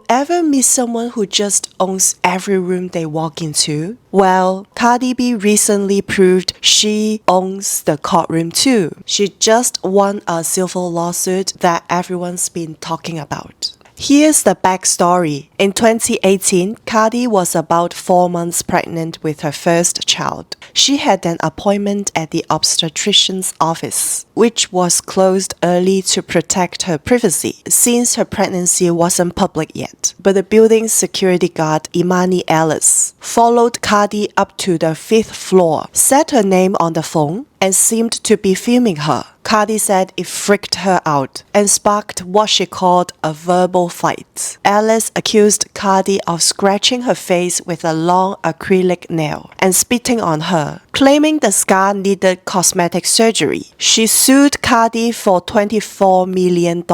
ever meet someone who just owns every room they walk into? Well, Cardi B recently proved she owns the courtroom too. She just won a civil lawsuit that everyone's been talking about. Here's the backstory. In 2018, Cardi was about 4 months pregnant with her first child. She had an appointment at the obstetrician's office, which was closed early to protect her privacy, since her pregnancy wasn't public yet. But the building's security guard, Imani Ellis, followed Cardi up to the 5th floor, said her name on the phone, and seemed to be filming her. Cardi said it freaked her out and sparked what she called a verbal fight. Alice accused Cardi of scratching her face with a long acrylic nail and spitting on her, claiming the scar needed cosmetic surgery. She sued Cardi for $24 million,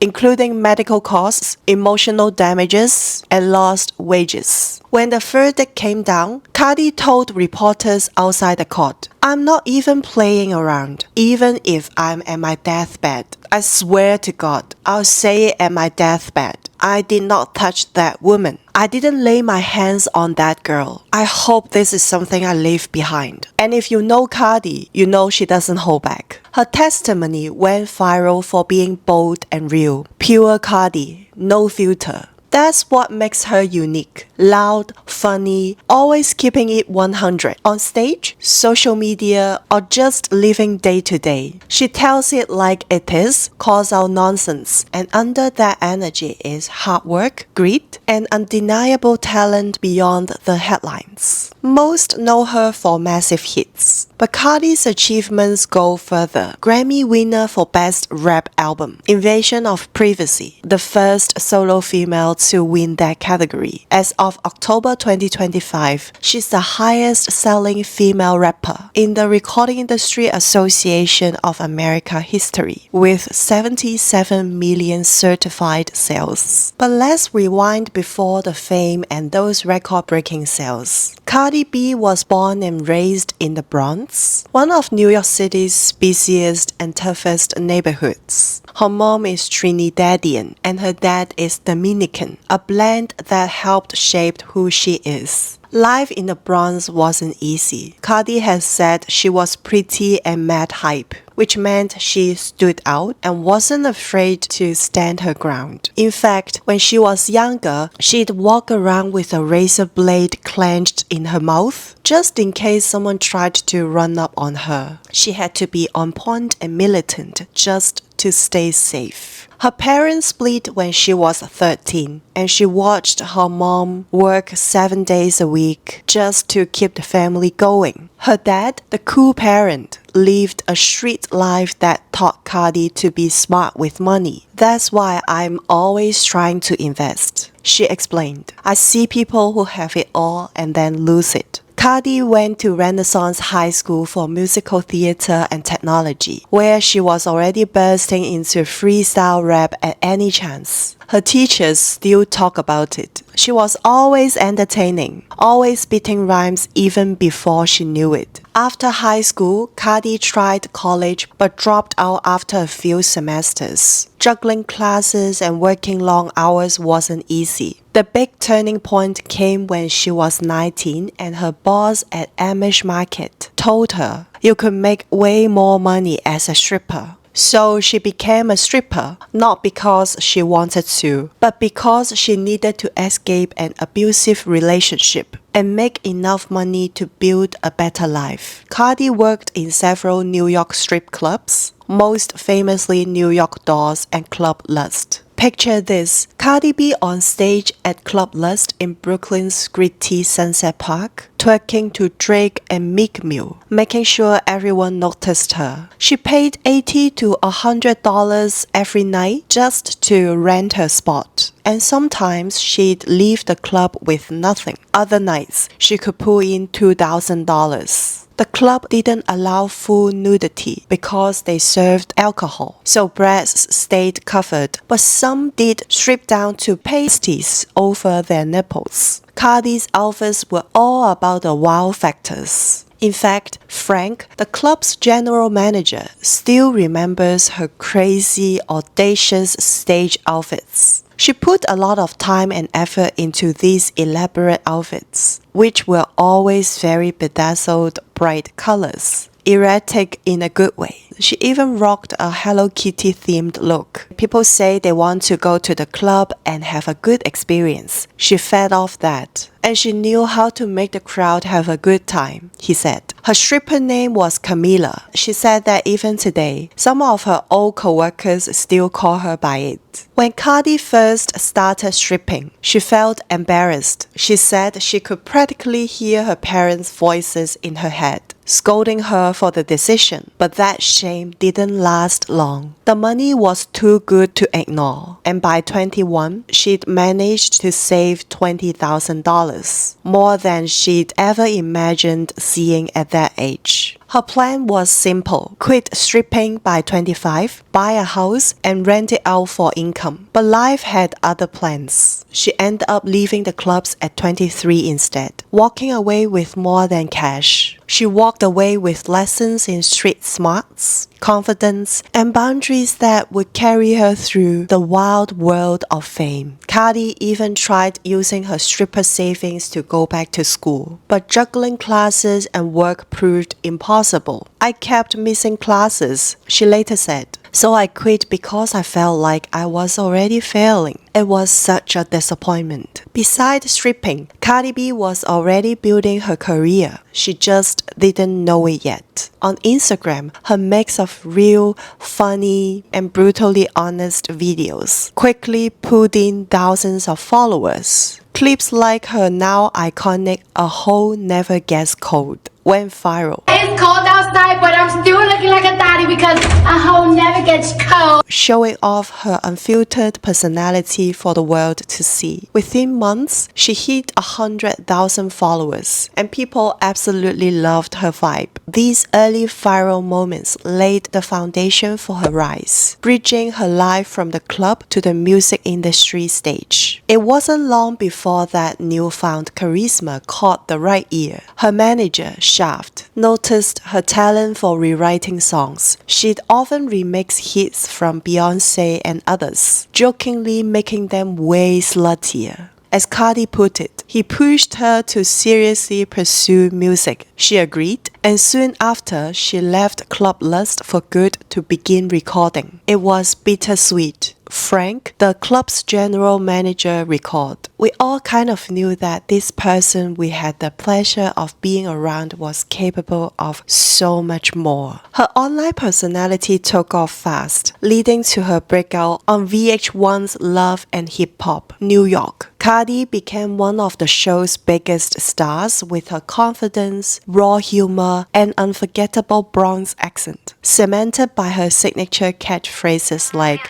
including medical costs, emotional damages, and lost wages. When the verdict came down, Cardi told reporters outside the court, "I'm not even playing around. Even if I'm at my deathbed, I swear to God, I'll say it at my deathbed. I did not touch that woman. I didn't lay my hands on that girl. I hope this is something I leave behind." And if you know Cardi, you know she doesn't hold back. Her testimony went viral for being bold and real. Pure Cardi, no filter. That's what makes her unique. Loud, funny, always keeping it 100. On stage, social media, or just living day to day. She tells it like it is, calls out nonsense, and under that energy is hard work, grit, and undeniable talent beyond the headlines. Most know her for massive hits, but Cardi's achievements go further. Grammy winner for Best Rap Album, Invasion of Privacy, the first solo female to win that category. As of October 2025, she's the highest selling female rapper in the Recording Industry Association of America history, with 77 million certified sales. But let's rewind before the fame and those record-breaking sales. Cardi B was born and raised in the Bronx, one of New York City's busiest and toughest neighborhoods. Her mom is Trinidadian and her dad is Dominican, a blend that helped shape who she is. Life in the Bronx wasn't easy. Cardi has said she was pretty and mad hype, which meant she stood out and wasn't afraid to stand her ground. In fact, when she was younger, she'd walk around with a razor blade clenched in her mouth, just in case someone tried to run up on her. She had to be on point and militant just to stay safe. Her parents split when she was 13, and she watched her mom work 7 days a week just to keep the family going. Her dad, the cool parent, lived a street life that taught Cardi to be smart with money. "That's why I'm always trying to invest," she explained. "I see people who have it all and then lose it." Cardi went to Renaissance High School for Musical Theater and Technology, where she was already bursting into freestyle rap at any chance. Her teachers still talk about it. She was always entertaining, always spitting rhymes even before she knew it. After high school, Cardi tried college but dropped out after a few semesters. Juggling classes and working long hours wasn't easy. The big turning point came when she was 19 and her boss at Amish Market told her, "You could make way more money as a stripper." So she became a stripper, not because she wanted to, but because she needed to escape an abusive relationship and make enough money to build a better life. Cardi worked in several New York strip clubs, most famously New York Dolls and Club Lust. Picture this, Cardi B on stage at Club Lust in Brooklyn's gritty Sunset Park, twerking to Drake and Meek Mill, making sure everyone noticed her. She paid $80 to $100 every night just to rent her spot. And sometimes she'd leave the club with nothing. Other nights, she could pull in $2,000. The club didn't allow full nudity because they served alcohol, so breasts stayed covered, but some did strip down to pasties over their nipples. Cardi's outfits were all about the wow factors. In fact, Frank, the club's general manager, still remembers her crazy, audacious stage outfits. She put a lot of time and effort into these elaborate outfits, which were always very bedazzled, bright colors. Erratic in a good way. She even rocked a Hello Kitty themed look. People say they want to go to the club and have a good experience. She fed off that. And she knew how to make the crowd have a good time, he said. Her stripper name was Camila. She said that even today, some of her old co-workers still call her by it. When Cardi first started stripping, she felt embarrassed. She said she could practically hear her parents' voices in her head, scolding her for the decision. But that shame didn't last long. The money was too good to ignore, and by 21, she'd managed to save $20,000, more than she'd ever imagined seeing at that age. Her plan was simple: quit stripping by 25, buy a house, and rent it out for income. But life had other plans. She ended up leaving the clubs at 23 instead, walking away with more than cash. She walked away with lessons in street smarts, confidence, and boundaries that would carry her through the wild world of fame. Cardi even tried using her stripper savings to go back to school, but juggling classes and work proved impossible. I kept missing classes, she later said. So I quit because I felt like I was already failing. It was such a disappointment. Besides stripping, Cardi B was already building her career. She just didn't know it yet. On Instagram, her mix of real, funny, and brutally honest videos quickly pulled in thousands of followers. Clips like her now iconic "A Hoe Never Gets Cold" went viral. It's cold outside, but I'm still looking like a daddy because a hoe never gets cold. Showing off her unfiltered personality for the world to see. Within months, she hit 100,000 followers, and people absolutely loved her vibe. These early viral moments laid the foundation for her rise, bridging her life from the club to the music industry stage. It wasn't long before that newfound charisma caught the right ear. Her manager, Shaft, noticed her talent for rewriting songs. She'd often remix hits from Beyonce and others, jokingly making them way sluttier. As Cardi put it, he pushed her to seriously pursue music. She agreed, and soon after, she left Club Lust for good to begin recording. It was bittersweet. Frank, the club's general manager, recalled, "We all kind of knew that this person we had the pleasure of being around was capable of so much more." Her online personality took off fast, leading to her breakout on VH1's Love and Hip Hop, New York. Cardi became one of the show's biggest stars with her confidence, raw humor, and unforgettable Bronx accent, cemented by her signature catchphrases like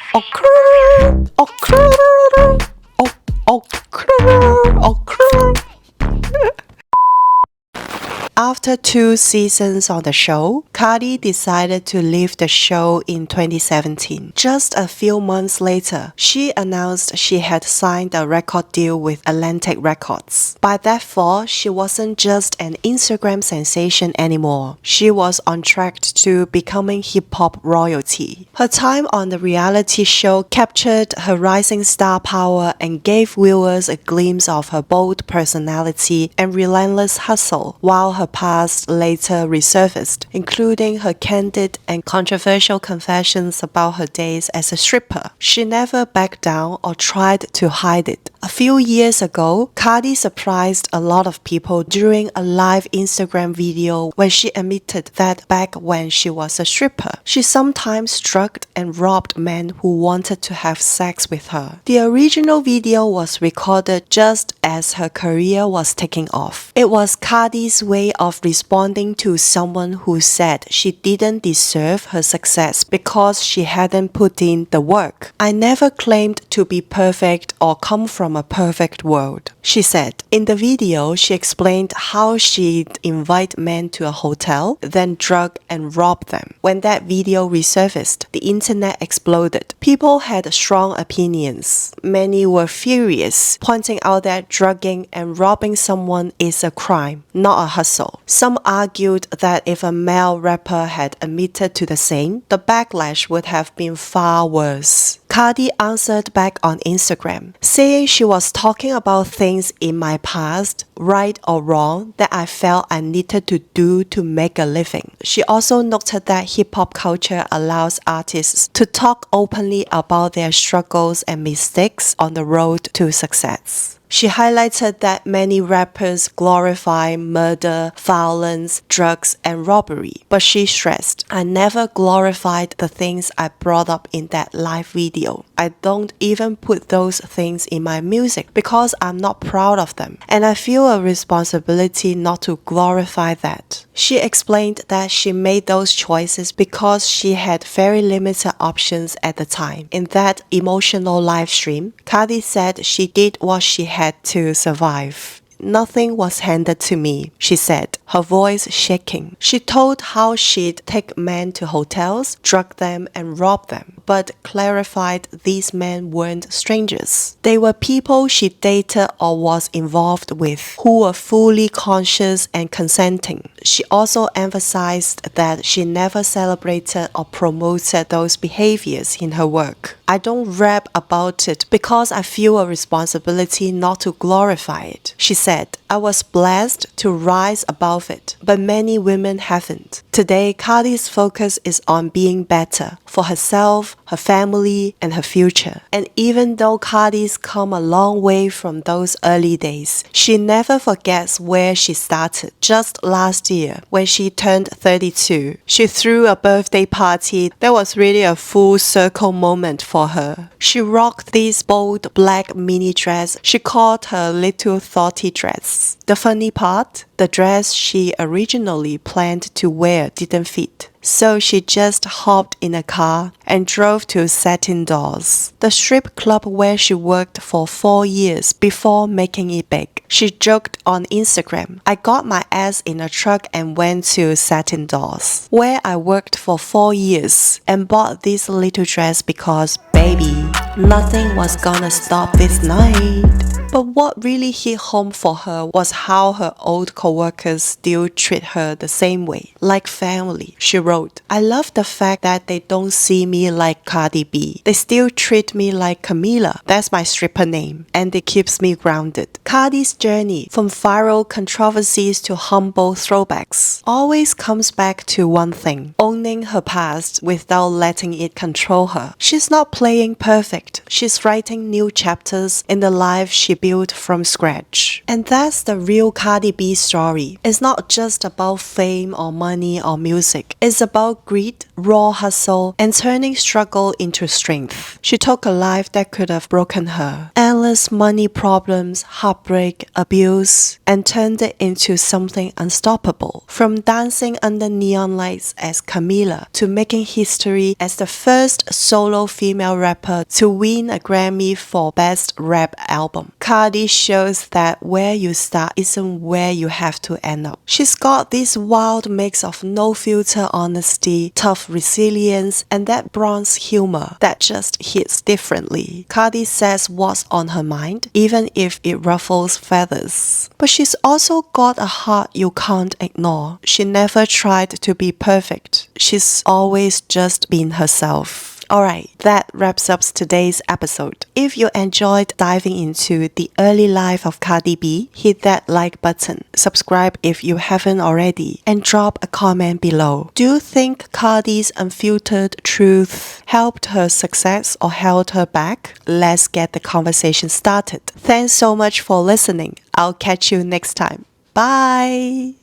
After 2 seasons on the show, Cardi decided to leave the show in 2017. Just a few months later, she announced she had signed a record deal with Atlantic Records. By that fall, she wasn't just an Instagram sensation anymore. She was on track to becoming hip-hop royalty. Her time on the reality show captured her rising star power and gave viewers a glimpse of her bold personality and relentless hustle, while her past later resurfaced, including her candid and controversial confessions about her days as a stripper. She never backed down or tried to hide it. A few years ago, Cardi surprised a lot of people during a live Instagram video when she admitted that back when she was a stripper, she sometimes drugged and robbed men who wanted to have sex with her. The original video was recorded just as her career was taking off. It was Cardi's way of responding to someone who said she didn't deserve her success because she hadn't put in the work. "I never claimed to be perfect or come from a perfect world," she said. In the video, she explained how she'd invite men to a hotel, then drug and rob them. When that video resurfaced, the internet exploded. People had strong opinions. Many were furious, pointing out that drugging and robbing someone is a crime, not a hustle. hustle. Some argued that if a male rapper had admitted to the same, the backlash would have been far worse. Cardi answered back on Instagram, saying she was talking about things in my past, right or wrong, that I felt I needed to do to make a living. She also noted that hip-hop culture allows artists to talk openly about their struggles and mistakes on the road to success. She highlighted that many rappers glorify murder, violence, drugs, and robbery. But she stressed, I never glorified the things I brought up in that live video. I don't even put those things in my music because I'm not proud of them. And I feel a responsibility not to glorify that. She explained that she made those choices because she had very limited options at the time. In that emotional live stream, Cardi said she did what she had to survive. Nothing was handed to me, she said, her voice shaking. She told how she'd take men to hotels, drug them, and rob them, but clarified these men weren't strangers. They were people she dated or was involved with, who were fully conscious and consenting. She also emphasized that she never celebrated or promoted those behaviors in her work. I don't rap about it because I feel a responsibility not to glorify it, she said. I was blessed to rise above it, but many women haven't. Today, Cardi's focus is on being better for herself, her family, and her future. And even though Cardi's come a long way from those early days, she never forgets where she started. Just last year, when she turned 32, she threw a birthday party that was really a full circle moment for her. She rocked this bold black mini dress she called her little thoughty dress. The funny part, the dress she originally planned to wear didn't fit. So she just hopped in a car and drove to Satin Dolls, the strip club where she worked for 4 years before making it big. She joked on Instagram, I got my ass in a truck and went to Satin Dolls, where I worked for 4 years, and bought this little dress because, baby, nothing was gonna stop this night. But what really hit home for her was how her old co-workers still treat her the same way, like family. She wrote, I love the fact that they don't see me like Cardi B. They still treat me like Camila. That's my stripper name. And it keeps me grounded. Cardi's journey, from viral controversies to humble throwbacks, always comes back to one thing, owning her past without letting it control her. She's not playing perfect. She's writing new chapters in the life she built from scratch. And that's the real Cardi B story. It's not just about fame or money or music. It's about grit, raw hustle, and turning struggle into strength. She took a life that could have broken her. Endless money problems, heartbreak, abuse, and turned it into something unstoppable. From dancing under neon lights as Camila to making history as the first solo female rapper to win a Grammy for Best Rap Album. Cardi shows that where you start isn't where you have to end up. She's got this wild mix of no filter honesty, tough resilience, and that bronze humor that just hits differently. Cardi says what's on her mind, even if it ruffles feathers. But she's also got a heart you can't ignore. She never tried to be perfect. She's always just been herself. Alright, that wraps up today's episode. If you enjoyed diving into the early life of Cardi B, hit that like button, subscribe if you haven't already, and drop a comment below. Do you think Cardi's unfiltered truth helped her success or held her back? Let's get the conversation started. Thanks so much for listening. I'll catch you next time. Bye!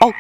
Oh,